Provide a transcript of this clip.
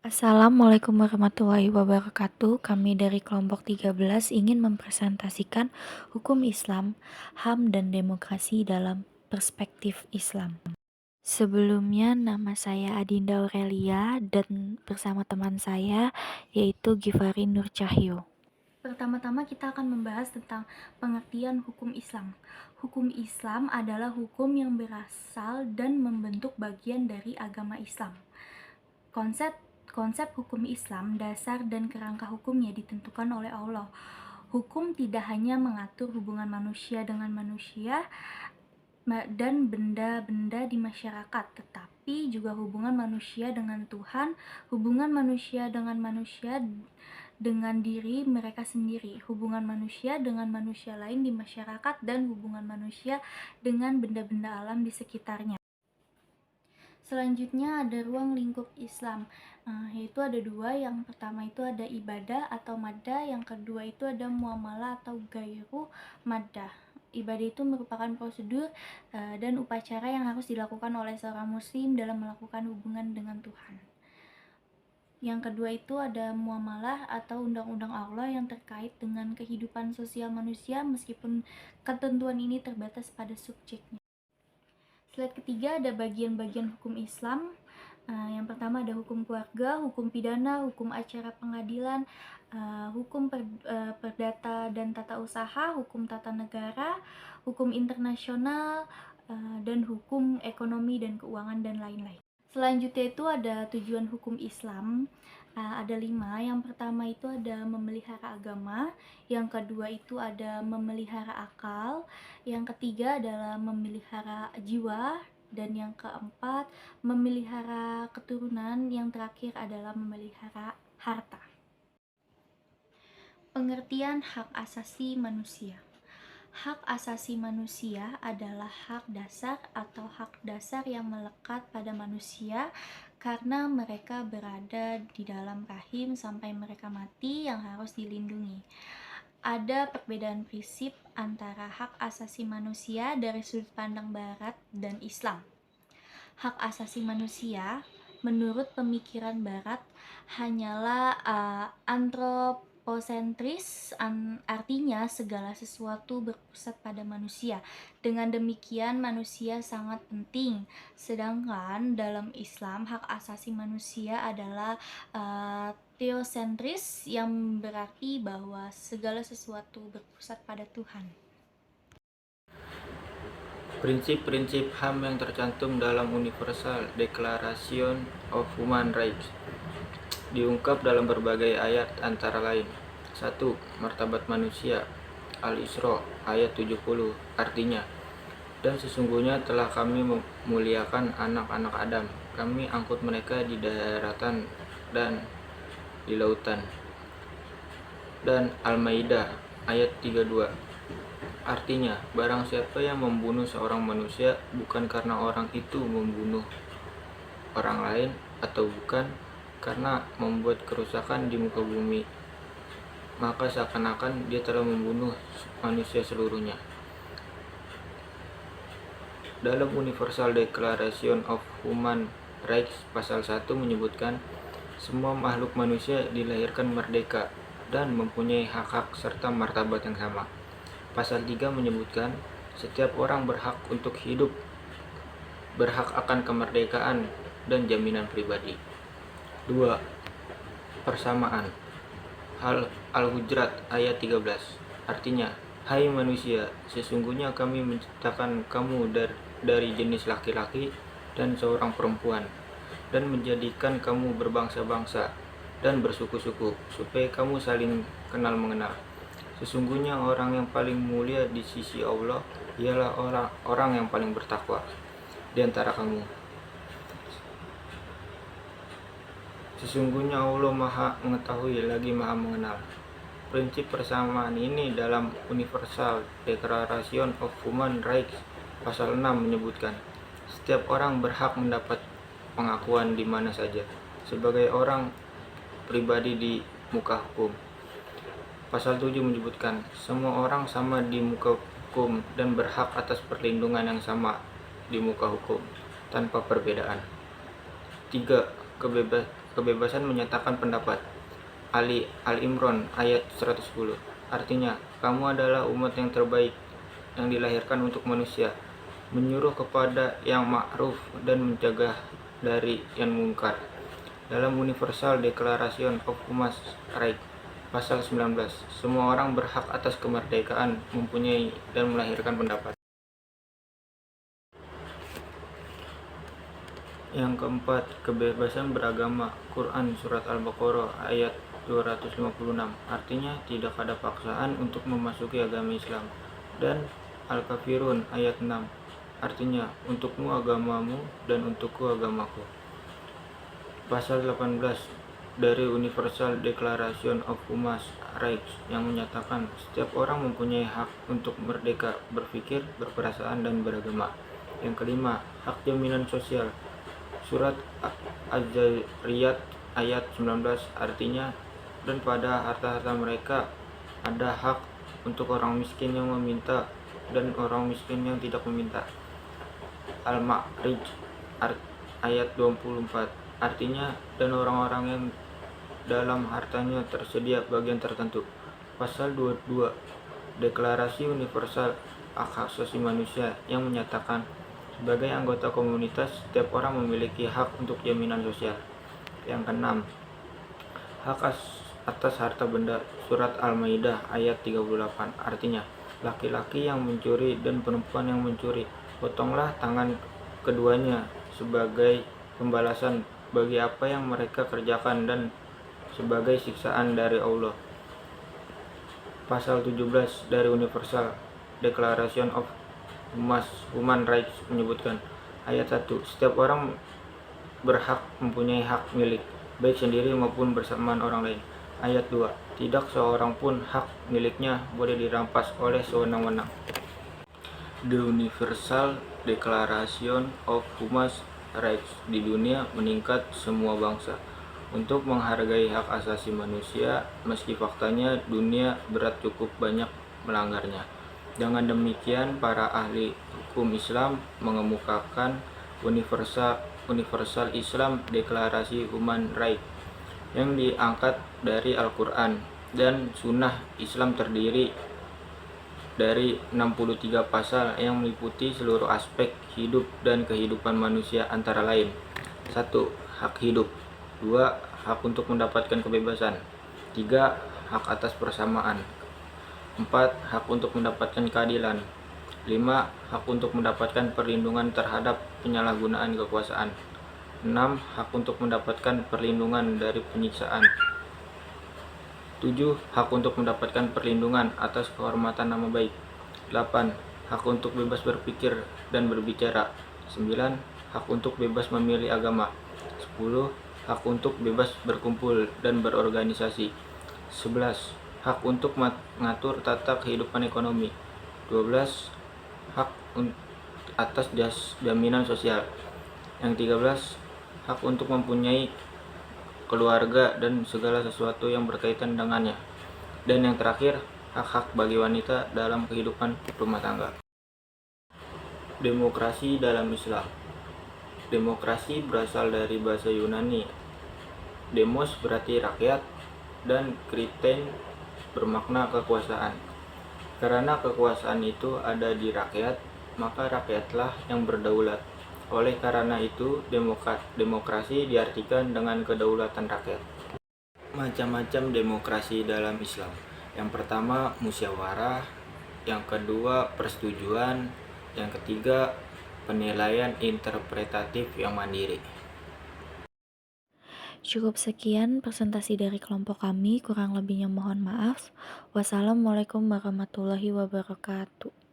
Assalamualaikum warahmatullahi wabarakatuh. Kami dari kelompok 13 ingin mempresentasikan hukum Islam, HAM dan demokrasi dalam perspektif Islam. Sebelumnya nama saya Adinda Aurelia dan bersama teman saya yaitu Givari Nur Cahyo. Pertama-tama kita akan membahas tentang pengertian hukum Islam. Hukum Islam adalah hukum yang berasal dan membentuk bagian dari agama Islam. Konsep hukum Islam, dasar dan kerangka hukumnya ditentukan oleh Allah. Hukum tidak hanya mengatur hubungan manusia dengan manusia dan benda-benda di masyarakat, tetapi juga hubungan manusia dengan Tuhan, hubungan manusia dengan manusia dengan diri mereka sendiri, hubungan manusia dengan manusia lain di masyarakat, dan hubungan manusia dengan benda-benda alam di sekitarnya. Selanjutnya ada ruang lingkup Islam, yaitu ada dua. Yang pertama itu ada ibadah atau maddah, yang kedua itu ada muamalah atau gairu maddah. Ibadah itu merupakan prosedur dan upacara yang harus dilakukan oleh seorang muslim dalam melakukan hubungan dengan Tuhan. Yang kedua itu ada muamalah atau undang-undang Allah yang terkait dengan kehidupan sosial manusia, meskipun ketentuan ini terbatas pada subjeknya. Slide ketiga ada bagian-bagian hukum Islam. Yang pertama ada hukum keluarga, hukum pidana, hukum acara pengadilan, hukum perdata dan tata usaha, hukum tata negara, hukum internasional, dan hukum ekonomi dan keuangan dan lain-lain. Selanjutnya itu ada tujuan hukum Islam. Ada 5. Yang pertama itu ada memelihara agama, yang kedua itu ada memelihara akal, yang ketiga adalah memelihara jiwa, dan yang keempat memelihara keturunan, yang terakhir adalah memelihara harta. Pengertian hak asasi manusia. Hak asasi manusia adalah hak dasar atau hak dasar yang melekat pada manusia karena mereka berada di dalam rahim sampai mereka mati, yang harus dilindungi. Ada perbedaan prinsip antara hak asasi manusia dari sudut pandang Barat dan Islam. Hak asasi manusia menurut pemikiran Barat hanyalah antropocentris, artinya segala sesuatu berpusat pada manusia. Dengan demikian manusia sangat penting. Sedangkan dalam Islam hak asasi manusia adalah teosentris, yang berarti bahwa segala sesuatu berpusat pada Tuhan. Prinsip-prinsip HAM yang tercantum dalam Universal Declaration of Human Rights diungkap dalam berbagai ayat, antara lain 1. Martabat manusia, Al-Isra ayat 70, artinya, dan sesungguhnya telah kami memuliakan anak-anak Adam, kami angkut mereka di daratan dan di lautan. Dan Al-Maidah ayat 32, artinya, barang siapa yang membunuh seorang manusia bukan karena orang itu membunuh orang lain, atau bukan karena membuat kerusakan di muka bumi, maka seakan-akan dia telah membunuh manusia seluruhnya. Dalam Universal Declaration of Human Rights pasal 1 menyebutkan semua makhluk manusia dilahirkan merdeka dan mempunyai hak-hak serta martabat yang sama. Pasal 3 menyebutkan setiap orang berhak untuk hidup, berhak akan kemerdekaan dan jaminan pribadi. 2. Persamaan, Al-Hujurat ayat 13, artinya, hai manusia, sesungguhnya kami menciptakan kamu dari jenis laki-laki dan seorang perempuan, dan menjadikan kamu berbangsa-bangsa dan bersuku-suku, supaya kamu saling kenal mengenal. Sesungguhnya orang yang paling mulia di sisi Allah ialah orang yang paling bertakwa di antara kamu. Sesungguhnya Allah Maha Mengetahui lagi Maha Mengenal. Prinsip persamaan ini dalam Universal Declaration of Human Rights pasal 6 menyebutkan setiap orang berhak mendapat pengakuan di mana saja sebagai orang pribadi di muka hukum. Pasal 7 menyebutkan semua orang sama di muka hukum dan berhak atas perlindungan yang sama di muka hukum tanpa perbedaan. 3. kebebasan menyatakan pendapat. Ali Al-Imran ayat 110. Artinya, kamu adalah umat yang terbaik yang dilahirkan untuk manusia, menyuruh kepada yang ma'ruf dan mencegah dari yang mungkar. Dalam Universal Declaration of Human Rights, pasal 19, semua orang berhak atas kemerdekaan mempunyai dan melahirkan pendapat. Yang keempat, kebebasan beragama. Quran Surat Al-Baqarah ayat 256. Artinya, tidak ada paksaan untuk memasuki agama Islam. Dan Al-Kafirun ayat 6. Artinya, untukmu agamamu dan untukku agamaku. Pasal 18 dari Universal Declaration of Human Rights yang menyatakan setiap orang mempunyai hak untuk merdeka berpikir, berperasaan, dan beragama. Yang kelima, hak jaminan sosial. Surat Az-Zariyat ayat 19 artinya, dan pada harta-harta mereka ada hak untuk orang miskin yang meminta dan orang miskin yang tidak meminta. Al-Ma'rij ayat 24 artinya, dan orang-orang yang dalam hartanya tersedia bagian tertentu. Pasal 22 Deklarasi Universal Hak Asasi Manusia yang menyatakan sebagai anggota komunitas setiap orang memiliki hak untuk jaminan sosial. Yang keenam, hak atas harta benda. Surat Al-Maidah ayat 38 artinya, laki-laki yang mencuri dan perempuan yang mencuri, potonglah tangan keduanya sebagai pembalasan bagi apa yang mereka kerjakan dan sebagai siksaan dari Allah. Pasal 17 dari Universal Declaration of Human Rights menyebutkan, ayat 1, setiap orang berhak mempunyai hak milik, baik sendiri maupun bersamaan orang lain. Ayat 2, tidak seorang pun hak miliknya boleh dirampas oleh sewenang-wenang. The Universal Declaration of Human Rights di dunia meningkat semua bangsa untuk menghargai hak asasi manusia, meski faktanya dunia berat cukup banyak melanggarnya. Dengan demikian, para ahli hukum Islam mengemukakan Universal Islam Deklarasi Human Rights yang diangkat dari Al-Quran dan Sunnah Islam, terdiri dari 63 pasal yang meliputi seluruh aspek hidup dan kehidupan manusia, antara lain: 1. Hak hidup. 2. Hak untuk mendapatkan kebebasan. 3. Hak atas persamaan. 4. Hak untuk mendapatkan keadilan. 5. Hak untuk mendapatkan perlindungan terhadap penyalahgunaan kekuasaan. 6. Hak untuk mendapatkan perlindungan dari penyiksaan. 7. Hak untuk mendapatkan perlindungan atas kehormatan nama baik. 8. Hak untuk bebas berpikir dan berbicara. 9. Hak untuk bebas memilih agama. 10. Hak untuk bebas berkumpul dan berorganisasi. 11. Hak untuk mengatur tata kehidupan ekonomi. 12. Hak atas jaminan sosial. Yang 13. Hak untuk mempunyai keluarga dan segala sesuatu yang berkaitan dengannya. Dan yang terakhir, hak-hak bagi wanita dalam kehidupan rumah tangga. Demokrasi dalam Islam. Demokrasi berasal dari bahasa Yunani. Demos berarti rakyat, dan kritein bermakna kekuasaan. Karena kekuasaan itu ada di rakyat, maka rakyatlah yang berdaulat. Oleh karena itu, demokrasi diartikan dengan kedaulatan rakyat. Macam-macam demokrasi dalam Islam. Yang pertama, musyawarah. Yang kedua, persetujuan. Yang ketiga, penilaian interpretatif yang mandiri. Cukup sekian presentasi dari kelompok kami, kurang lebihnya mohon maaf. Wassalamualaikum warahmatullahi wabarakatuh.